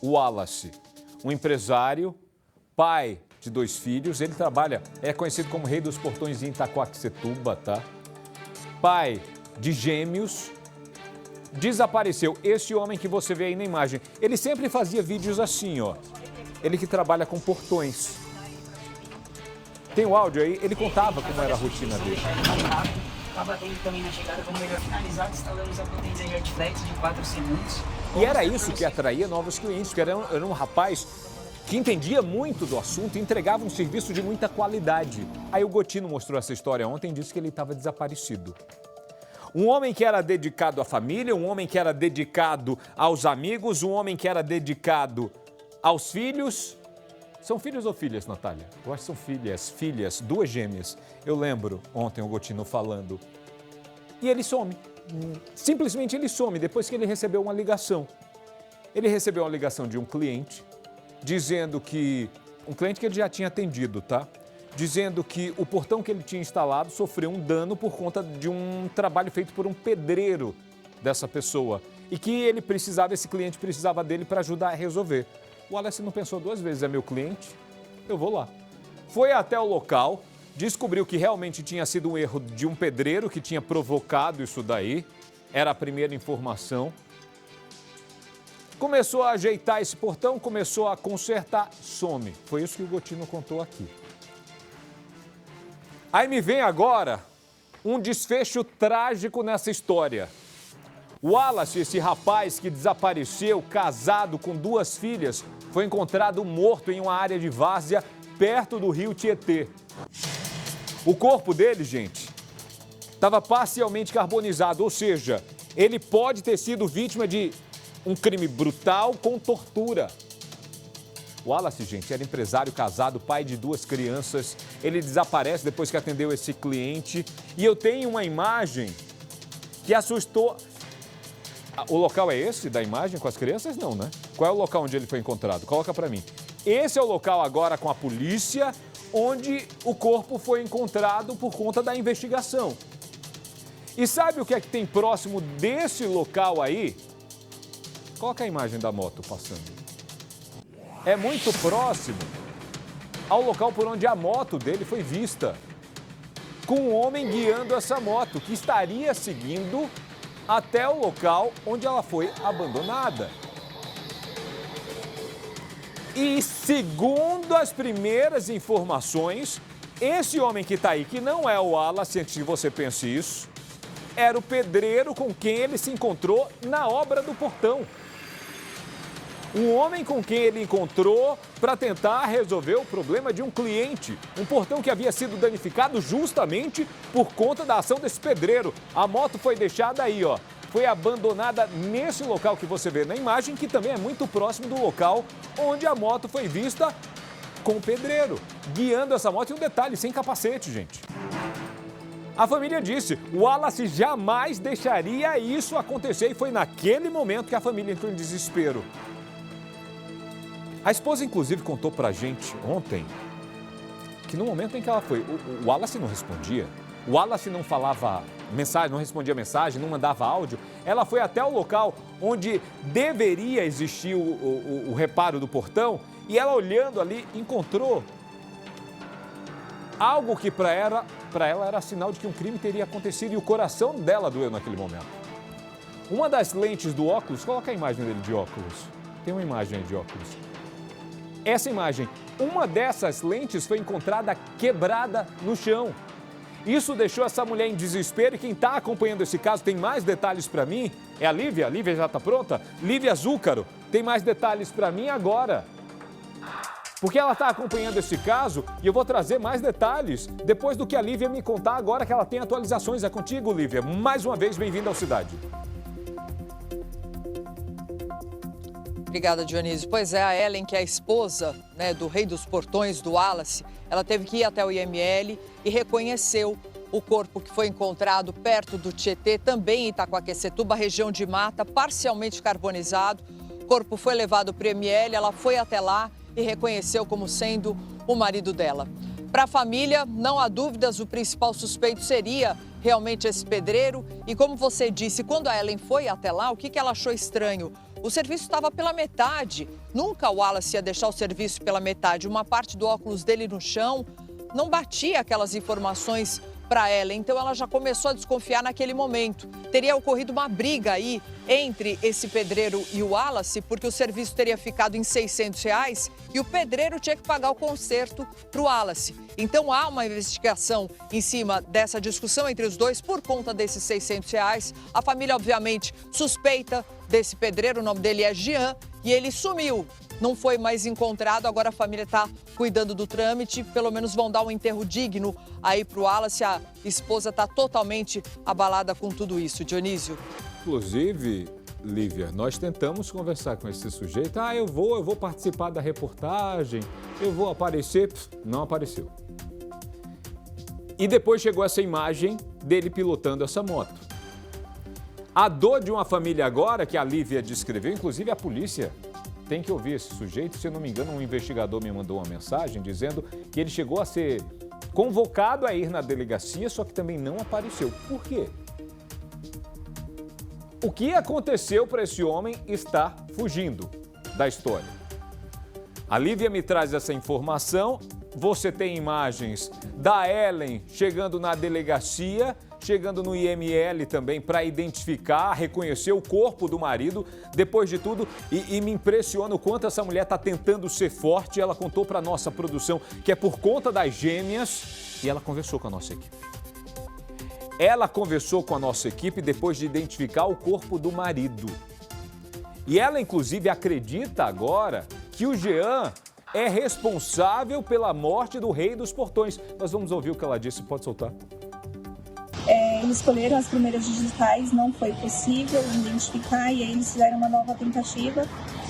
O Wallace, um empresário, pai de 2 filhos, ele trabalha, é conhecido como Rei dos Portões em Itaquaquecetuba, tá? Pai de gêmeos, desapareceu. Esse homem que você vê aí na imagem, ele sempre fazia vídeos assim, ó. Ele que trabalha com portões. Tem o áudio aí, ele contava como era a rotina dele. Estava atento também na chegada, vamos melhor finalizar, instalamos a potência de Artflex de 4 segundos. E era isso que atraía novos clientes, porque era um rapaz que entendia muito do assunto e entregava um serviço de muita qualidade. Aí o Gotino mostrou essa história ontem e disse que ele estava desaparecido. Um homem que era dedicado à família, um homem que era dedicado aos amigos, um homem que era dedicado aos filhos. São filhos ou filhas, Natália? Eu acho que são filhas, 2 gêmeas. Eu lembro ontem o Gotino falando. E ele some. Simplesmente ele some depois que ele recebeu uma ligação. Ele recebeu uma ligação de um cliente, dizendo que... Um cliente que ele já tinha atendido, tá? Dizendo que o portão que ele tinha instalado sofreu um dano por conta de um trabalho feito por um pedreiro dessa pessoa. E que ele precisava, esse cliente precisava dele para ajudar a resolver. O Wallace não pensou 2 vezes, é meu cliente, eu vou lá. Foi até o local, descobriu que realmente tinha sido um erro de um pedreiro que tinha provocado isso daí. Era a primeira informação. Começou a ajeitar esse portão, começou a consertar, some. Foi isso que o Gotino contou aqui. Aí me vem agora um desfecho trágico nessa história. O Wallace, esse rapaz que desapareceu, casado com 2 filhas, foi encontrado morto em uma área de várzea perto do rio Tietê. O corpo dele, gente, estava parcialmente carbonizado, ou seja, ele pode ter sido vítima de um crime brutal com tortura. O Wallace, gente, era empresário, casado, pai de 2 crianças. Ele desaparece depois que atendeu esse cliente. E eu tenho uma imagem que assustou... O local é esse da imagem com as crianças? Não, né? Qual é o local onde ele foi encontrado? Coloca pra mim. Esse é o local agora com a polícia, onde o corpo foi encontrado por conta da investigação. E sabe o que é que tem próximo desse local aí? Coloca a imagem da moto passando. É muito próximo ao local por onde a moto dele foi vista. Com um homem guiando essa moto, que estaria seguindo até o local onde ela foi abandonada. E segundo as primeiras informações, esse homem que está aí, que não é o Wallace, antes que você pense isso, era o pedreiro com quem ele se encontrou na obra do portão. Um homem com quem ele encontrou para tentar resolver o problema de um cliente. Um portão que havia sido danificado justamente por conta da ação desse pedreiro. A moto foi deixada aí, ó. Foi abandonada nesse local que você vê na imagem, que também é muito próximo do local onde a moto foi vista com o pedreiro, guiando essa moto. E um detalhe, sem capacete, gente. A família disse, o Wallace jamais deixaria isso acontecer. E foi naquele momento que a família entrou em desespero. A esposa, inclusive, contou pra gente ontem que no momento em que ela foi, o Wallace não respondia, o Wallace não falava mensagem, não respondia mensagem, não mandava áudio. Ela foi até o local onde deveria existir o reparo do portão e ela, olhando ali, encontrou algo que para ela era sinal de que um crime teria acontecido e o coração dela doeu naquele momento. Uma das lentes do óculos, coloca a imagem dele de óculos, tem uma imagem aí de óculos. Essa imagem, uma dessas lentes foi encontrada quebrada no chão. Isso deixou essa mulher em desespero e quem está acompanhando esse caso tem mais detalhes para mim. É a Lívia? A Lívia já está pronta? Lívia Zúcaro tem mais detalhes para mim agora. Porque ela está acompanhando esse caso e eu vou trazer mais detalhes depois do que a Lívia me contar agora que ela tem atualizações. É contigo, Lívia. Mais uma vez, bem-vinda ao Cidade. Obrigada, Dionísio. Pois é, a Ellen, que é a esposa, né, do Rei dos Portões, do Wallace, ela teve que ir até o IML e reconheceu o corpo que foi encontrado perto do Tietê, também em Itaquaquecetuba, região de mata, parcialmente carbonizado. O corpo foi levado para o IML, ela foi até lá e reconheceu como sendo o marido dela. Para a família, não há dúvidas, o principal suspeito seria realmente esse pedreiro. E como você disse, quando a Ellen foi até lá, o que ela achou estranho? o serviço estava pela metade. Nunca o Wallace ia deixar o serviço pela metade. Uma parte do óculos dele no chão não batia aquelas informações para ela, então ela já começou a desconfiar naquele momento. Teria ocorrido uma briga aí entre esse pedreiro e o Wallace, porque o serviço teria ficado em R$600 e o pedreiro tinha que pagar o conserto para o Wallace. Então há uma investigação em cima dessa discussão entre os dois por conta desses R$600. A família, obviamente, suspeita desse pedreiro, o nome dele é Jean, e ele sumiu. Não foi mais encontrado, agora a família está cuidando do trâmite, pelo menos vão dar um enterro digno aí para o Wallace. A esposa está totalmente abalada com tudo isso, Dionísio. Inclusive, Lívia, nós tentamos conversar com esse sujeito. Eu vou participar da reportagem, eu vou aparecer. Não apareceu. E depois chegou essa imagem dele pilotando essa moto. A dor de uma família agora, que a Lívia descreveu, inclusive a polícia tem que ouvir esse sujeito. Se eu não me engano, um investigador me mandou uma mensagem dizendo que ele chegou a ser convocado a ir na delegacia, só que também não apareceu. Por quê? O que aconteceu para esse homem estar fugindo da história? A Lívia me traz essa informação. Você tem imagens da Ellen chegando na delegacia, chegando no IML também para identificar, reconhecer o corpo do marido. Depois de tudo, e me impressiona o quanto essa mulher está tentando ser forte. Ela contou para a nossa produção que é por conta das gêmeas e ela conversou com a nossa equipe. Ela conversou com a nossa equipe depois de identificar o corpo do marido. E ela, inclusive, acredita agora que o Jean é responsável pela morte do Rei dos Portões. Nós vamos ouvir o que ela disse. Pode soltar. Eles escolheram as primeiras digitais, não foi possível identificar, e aí eles fizeram uma nova tentativa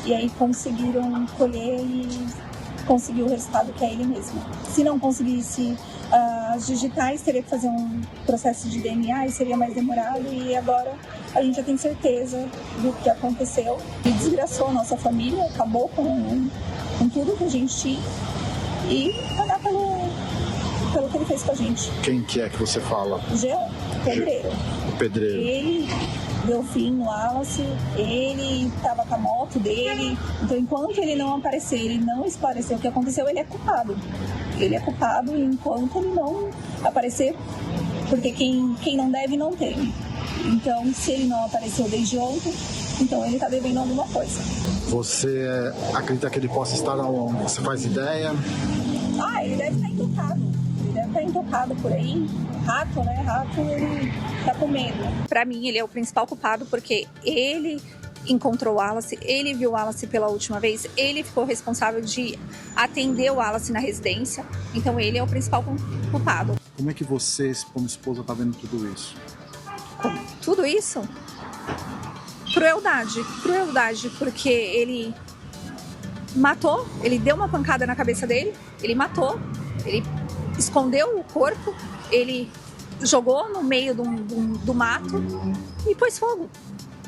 e aí conseguiram colher e conseguir o resultado que é ele mesmo. Se não conseguisse as digitais, teria que fazer um processo de DNA e seria mais demorado, e agora a gente já tem certeza do que aconteceu. E desgraçou a nossa família, acabou com tudo que a gente tinha e pagar pelo que ele fez com a gente. Quem que é que você fala? Jean, pedreiro. O pedreiro. Ele deu fim no Wallace, ele estava com a moto dele. Então, enquanto ele não aparecer, ele não esclareceu o que aconteceu, ele é culpado. Ele é culpado enquanto ele não aparecer, porque quem não deve, não tem. Então, se ele não apareceu desde ontem, então ele está devendo alguma coisa. Você acredita que ele possa estar aonde? Você faz ideia? Ele deve estar intocado. Tá intocado por aí, rato, né? Rato, ele tá com medo. Pra mim, ele é o principal culpado porque ele encontrou o Wallace, ele viu o Wallace pela última vez, ele ficou responsável de atender o Wallace na residência, então ele é o principal culpado. Como é que você, como esposa, tá vendo tudo isso? Tudo isso? Crueldade, porque ele matou, ele deu uma pancada na cabeça dele, ele matou, ele escondeu o corpo, ele jogou no meio do mato e pôs fogo.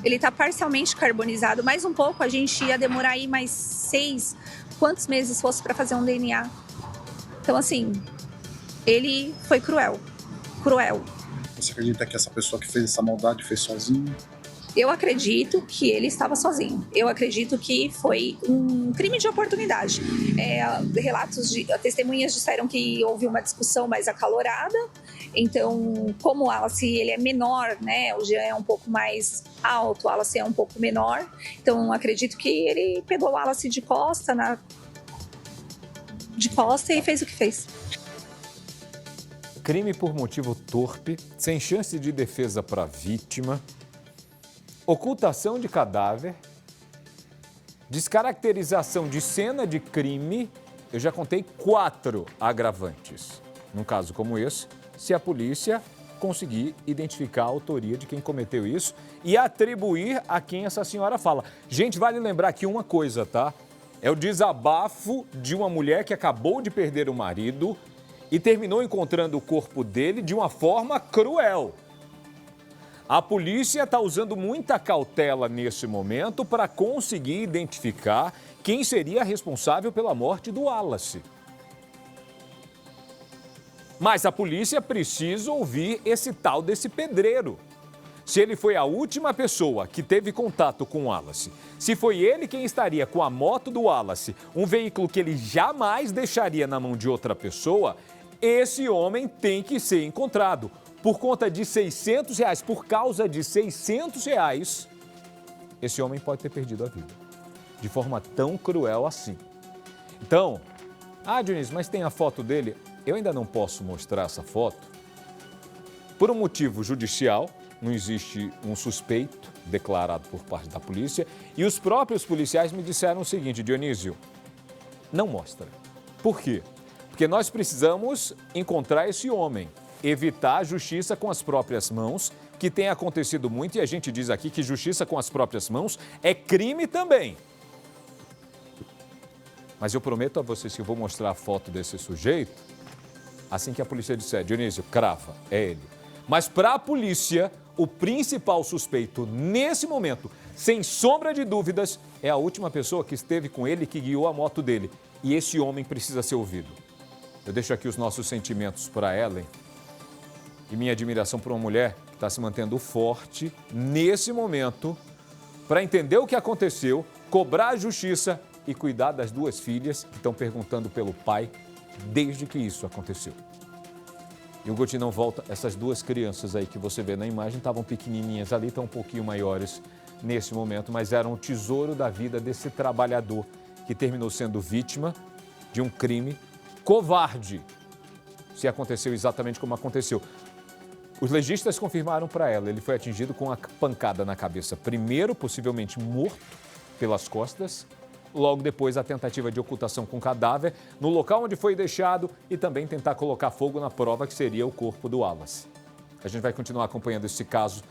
Ele está parcialmente carbonizado. Mais um pouco, a gente ia demorar aí mais 6, quantos meses fosse para fazer um DNA. Então, assim, ele foi cruel. Você acredita que essa pessoa que fez essa maldade fez sozinho? Eu acredito que ele estava sozinho. Eu acredito que foi um crime de oportunidade. Testemunhas disseram que houve uma discussão mais acalorada. Então, como o Wallace ele é menor, né? O Jean é um pouco mais alto, o Wallace é um pouco menor. Então, acredito que ele pegou o Wallace de costa e fez o que fez. Crime por motivo torpe, sem chance de defesa para a vítima. Ocultação de cadáver, descaracterização de cena de crime. Eu já contei 4 agravantes. Num caso como esse, se a polícia conseguir identificar a autoria de quem cometeu isso e atribuir a quem essa senhora fala. Gente, vale lembrar aqui uma coisa, tá? É o desabafo de uma mulher que acabou de perder o marido e terminou encontrando o corpo dele de uma forma cruel. A polícia está usando muita cautela nesse momento para conseguir identificar quem seria responsável pela morte do Wallace. Mas a polícia precisa ouvir esse tal desse pedreiro. se ele foi a última pessoa que teve contato com o Wallace, se foi ele quem estaria com a moto do Wallace, um veículo que ele jamais deixaria na mão de outra pessoa, esse homem tem que ser encontrado. Por conta de R$600, por causa de R$600, esse homem pode ter perdido a vida. De forma tão cruel assim. Então, Dionísio, mas tem a foto dele? Eu ainda não posso mostrar essa foto. Por um motivo judicial, não existe um suspeito declarado por parte da polícia. E os próprios policiais me disseram o seguinte: Dionísio, não mostra. Por quê? Porque nós precisamos encontrar esse homem, evitar a justiça com as próprias mãos, que tem acontecido muito, e a gente diz aqui que justiça com as próprias mãos é crime também. Mas eu prometo a vocês que eu vou mostrar a foto desse sujeito assim que a polícia disser: Dionísio, crava, é ele. Mas para a polícia, o principal suspeito nesse momento, sem sombra de dúvidas, é a última pessoa que esteve com ele, que guiou a moto dele. E esse homem precisa ser ouvido. Eu deixo aqui os nossos sentimentos para Ellen e minha admiração por uma mulher que está se mantendo forte nesse momento para entender o que aconteceu, cobrar a justiça e cuidar das duas filhas que estão perguntando pelo pai desde que isso aconteceu. E o Gotinão volta, essas duas crianças aí que você vê na imagem estavam pequenininhas ali, estão um pouquinho maiores nesse momento, mas eram o tesouro da vida desse trabalhador que terminou sendo vítima de um crime covarde, se aconteceu exatamente como aconteceu. Os legistas confirmaram para ela, ele foi atingido com uma pancada na cabeça. Primeiro, possivelmente morto pelas costas, logo depois a tentativa de ocultação com cadáver no local onde foi deixado e também tentar colocar fogo na prova que seria o corpo do Wallace. A gente vai continuar acompanhando esse caso